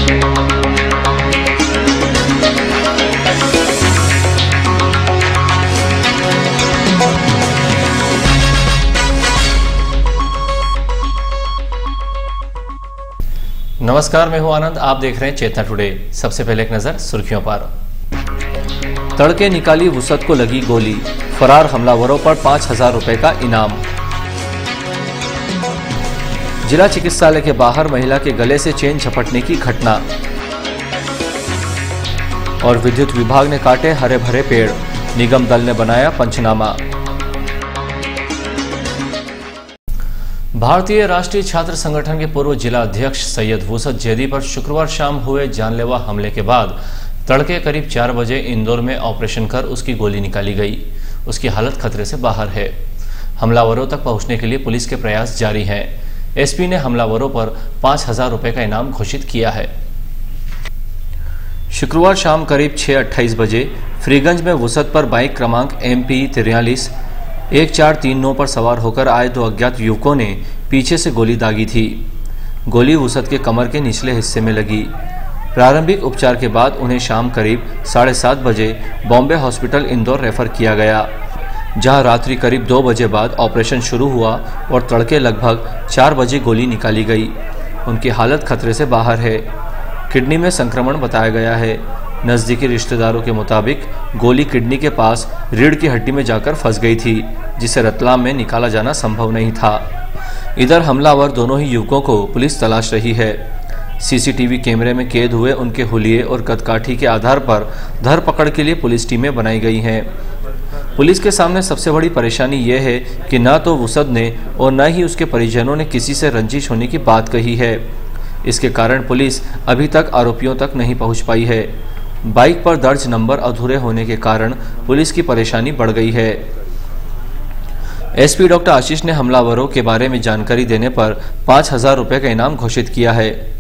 नमस्कार, मैं हूं आनंद। आप देख रहे हैं चेतना टुडे। सबसे पहले एक नजर सुर्खियों पर। तड़के निकाली वुसत को लगी गोली, फरार हमलावरों पर 5,000 रुपए का इनाम। जिला चिकित्सालय के बाहर महिला के गले से चेन झपटने की घटना। और विद्युत विभाग ने काटे हरे भरे पेड़, निगम दल ने बनाया पंचनामा। भारतीय राष्ट्रीय छात्र संगठन के पूर्व जिला अध्यक्ष सैयद वुसत जैदी पर शुक्रवार शाम हुए जानलेवा हमले के बाद तड़के करीब 4 बजे इंदौर में ऑपरेशन कर उसकी गोली निकाली गई। उसकी हालत खतरे से बाहर है। हमलावरों तक पहुंचने के लिए पुलिस के प्रयास जारी हैं। एसपी ने हमलावरों पर 5,000 रुपए का इनाम घोषित किया है। शुक्रवार शाम करीब 6:28 बजे फ्रीगंज में वुसत पर बाइक क्रमांक MP 431439 पर सवार होकर आए 2 अज्ञात युवकों ने पीछे से गोली दागी थी। गोली वुसत के कमर के निचले हिस्से में लगी। प्रारंभिक उपचार के बाद उन्हें शाम करीब 7:30 बजे बॉम्बे हॉस्पिटल इंदौर रेफर किया गया, जहां रात्रि करीब 2 बजे बाद ऑपरेशन शुरू हुआ और तड़के लगभग 4 बजे गोली निकाली गई। उनकी हालत खतरे से बाहर है। किडनी में संक्रमण बताया गया है। नज़दीकी रिश्तेदारों के मुताबिक गोली किडनी के पास रीढ़ की हड्डी में जाकर फंस गई थी, जिसे रतलाम में निकाला जाना संभव नहीं था। इधर हमलावर दोनों ही युवकों को पुलिस तलाश रही है। CCTV कैमरे में कैद हुए उनके हुलिये और कदकाठी के आधार पर धरपकड़ के लिए पुलिस टीमें बनाई गई हैं। पुलिस के सामने सबसे बड़ी परेशानी यह है कि न तो वुसत ने और न ही उसके परिजनों ने किसी से रंजिश होने की बात कही है। इसके कारण पुलिस अभी तक आरोपियों तक नहीं पहुंच पाई है। बाइक पर दर्ज नंबर अधूरे होने के कारण पुलिस की परेशानी बढ़ गई है। एसपी डॉक्टर आशीष ने हमलावरों के बारे में जानकारी देने पर 5,000 रुपए का इनाम घोषित किया है।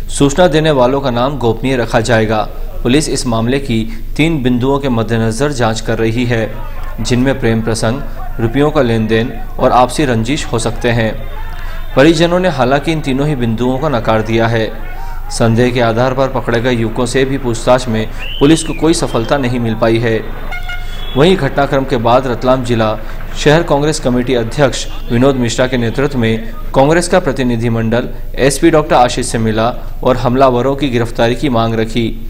सूचना देने वालों का नाम गोपनीय रखा जाएगा। पुलिस इस मामले की 3 बिंदुओं के मद्देनजर जांच कर रही है, जिनमें प्रेम प्रसंग, रुपयों का लेन देन और आपसी रंजिश हो सकते हैं। परिजनों ने हालांकि इन तीनों ही बिंदुओं को नकार दिया है। संदेह के आधार पर पकड़े गए युवकों से भी पूछताछ में पुलिस को कोई सफलता नहीं मिल पाई है। वहीं घटनाक्रम के बाद रतलाम जिला शहर कांग्रेस कमेटी अध्यक्ष विनोद मिश्रा के नेतृत्व में कांग्रेस का प्रतिनिधिमंडल एसपी डॉक्टर आशीष से मिला और हमलावरों की गिरफ्तारी की मांग रखी।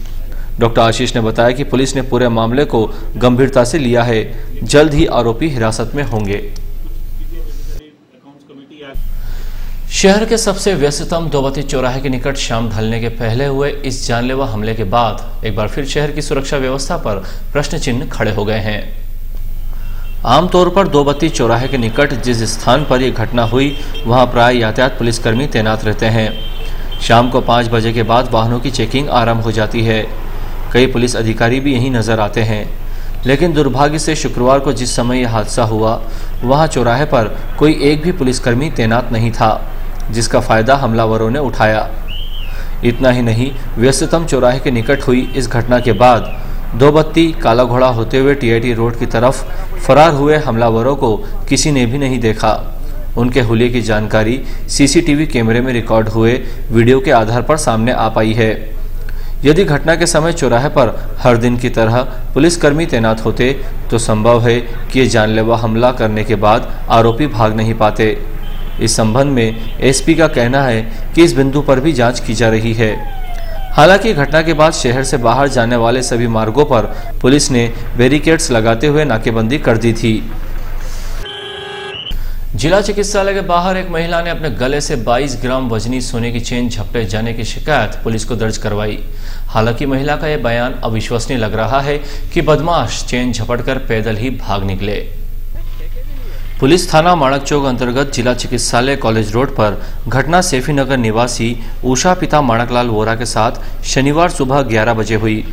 डॉक्टर आशीष ने बताया कि पुलिस ने पूरे मामले को गंभीरता से लिया है। जल्द ही आरोपी हिरासत में होंगे। शहर के सबसे व्यस्ततम दोबती चौराहे के निकट शाम ढलने के पहले हुए इस जानलेवा हमले के बाद एक बार फिर शहर की सुरक्षा व्यवस्था पर प्रश्न चिन्ह खड़े हो गए हैं। आमतौर पर दोबती चौराहे के निकट जिस स्थान पर यह घटना हुई वहां प्राय यातायात पुलिसकर्मी तैनात रहते हैं। शाम को 5 बजे के बाद वाहनों की चेकिंग आरंभ हो जाती है। कई पुलिस अधिकारी भी यहीं नजर आते हैं, लेकिन दुर्भाग्य से शुक्रवार को जिस समय यह हादसा हुआ वहां चौराहे पर कोई एक भी पुलिसकर्मी तैनात नहीं था, जिसका फायदा हमलावरों ने उठाया। इतना ही नहीं, व्यस्ततम चौराहे के निकट हुई इस घटना के बाद दोबत्ती काला घोड़ा होते हुए TIT रोड की तरफ फरार हुए हमलावरों को किसी ने भी नहीं देखा। उनके हुलिये की जानकारी CCTV कैमरे में रिकॉर्ड हुए वीडियो के आधार पर सामने आ पाई है। यदि घटना के समय चौराहे पर हर दिन की तरह पुलिसकर्मी तैनात होते तो संभव है कि ये जानलेवा हमला करने के बाद आरोपी भाग नहीं पाते। इस संबंध में एसपी का कहना है कि इस बिंदु पर भी जांच की जा रही है। हालांकि घटना के बाद शहर से बाहर जाने वाले सभी मार्गों पर पुलिस ने बैरिकेड्स लगाते हुए नाकेबंदी कर दी थी। जिला चिकित्सालय के बाहर एक महिला ने अपने गले से 22 ग्राम वजनी सोने की चेन झपटे जाने की शिकायत पुलिस को दर्ज करवाई। हालांकि महिला का यह बयान अविश्वसनीय लग रहा है कि बदमाश चेन झपटकर पैदल ही भाग निकले। पुलिस थाना माणक चौक अंतर्गत जिला चिकित्सालय कॉलेज रोड पर घटना सैफी नगर निवासी उषा पिता माणकलाल वोरा के साथ शनिवार सुबह 11 बजे हुई।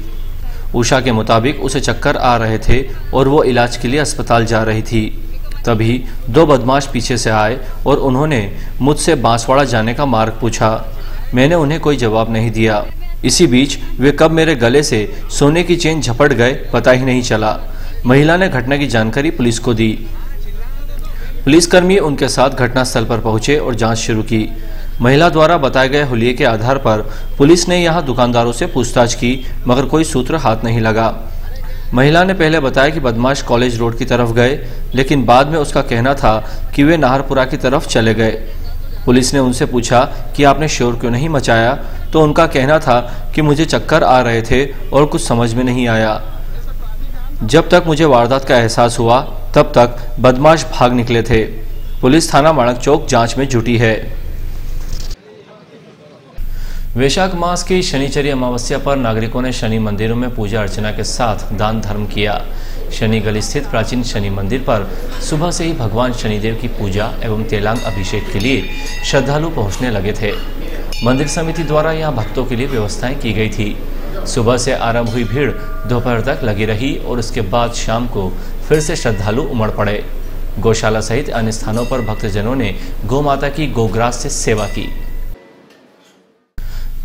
उषा के मुताबिक उसे चक्कर आ रहे थे और वो इलाज के लिए अस्पताल जा रही थी। तभी 2 बदमाश पीछे से आए और उन्होंने मुझसे बांसवाड़ा जाने का मार्ग पूछा। मैंने उन्हें कोई जवाब नहीं दिया। इसी बीच वे कब मेरे गले से सोने की चेन झपट गए पता ही नहीं चला। महिला ने घटना की जानकारी पुलिस को दी। पुलिसकर्मी उनके साथ घटनास्थल पर पहुंचे और जांच शुरू की। महिला द्वारा बताए गए हुलिये के आधार पर पुलिस ने यहां दुकानदारों से पूछताछ की, मगर कोई सूत्र हाथ नहीं लगा। महिला ने पहले बताया कि बदमाश कॉलेज रोड की तरफ गए, लेकिन बाद में उसका कहना था कि वे नाहरपुरा की तरफ चले गए। पुलिस ने उनसे पूछा कि आपने शोर क्यों नहीं मचाया, तो उनका कहना था कि मुझे चक्कर आ रहे थे और कुछ समझ में नहीं आया। जब तक मुझे वारदात का एहसास हुआ तब तक बदमाश भाग निकले थे। पुलिस थाना माणक चौक जांच में जुटी है। वैशाख मास की शनिचरी अमावस्या पर नागरिकों ने शनि मंदिरों में पूजा अर्चना के साथ दान धर्म किया। शनि गली स्थित प्राचीन शनि मंदिर पर सुबह से ही भगवान शनिदेव की पूजा एवं तेलांग अभिषेक के लिए श्रद्धालु पहुंचने लगे थे। मंदिर समिति द्वारा यहां भक्तों के लिए व्यवस्थाएं की गई थी। सुबह से आरंभ हुई भीड़ दोपहर तक लगी रही और उसके बाद शाम को फिर से श्रद्धालु उमड़ पड़े। गौशाला सहित अन्य स्थानों पर भक्तजनों ने गौ माता की गोग्रास से सेवा की।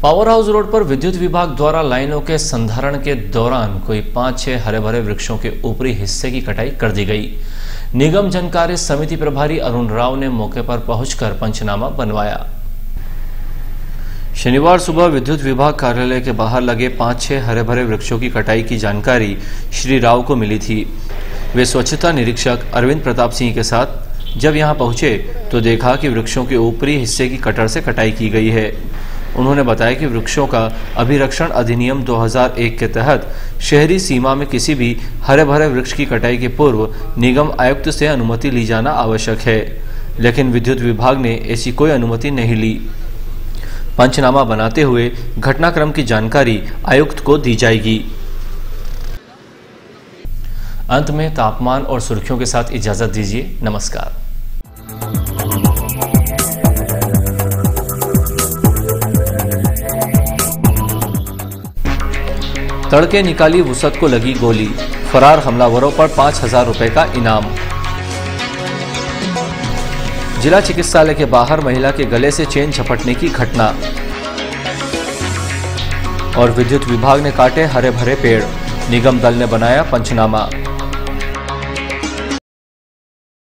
पावर हाउस रोड पर विद्युत विभाग द्वारा लाइनों के संधारण के दौरान कोई 5-6 हरे भरे वृक्षों के ऊपरी हिस्से की कटाई कर दी गई। निगम जनकार्य समिति प्रभारी अरुण राव ने मौके पर पहुंचकर पंचनामा बनवाया। शनिवार सुबह विद्युत विभाग कार्यालय के बाहर लगे 5-6 हरे भरे वृक्षों की कटाई की जानकारी श्री राव को मिली थी। वे स्वच्छता निरीक्षक अरविंद प्रताप सिंह के साथ जब यहां पहुंचे तो देखा कि वृक्षों के ऊपरी हिस्से की कटर से कटाई की गई है। उन्होंने बताया कि वृक्षों का अभिरक्षण अधिनियम 2001 के तहत शहरी सीमा में किसी भी हरे भरे वृक्ष की कटाई के पूर्व निगम आयुक्त से अनुमति ली जाना आवश्यक है, लेकिन विद्युत विभाग ने ऐसी कोई अनुमति नहीं ली। पंचनामा बनाते हुए घटनाक्रम की जानकारी आयुक्त को दी जाएगी। अंत में तापमान और सुर्खियों के साथ इजाजत दीजिए। नमस्कार। तड़के निकाली वुसत को लगी गोली, फरार हमलावरों पर 5,000 रुपए का इनाम। जिला चिकित्सालय के बाहर महिला के गले से चेन झपटने की घटना। और विद्युत विभाग ने काटे हरे भरे पेड़, निगम दल ने बनाया पंचनामा।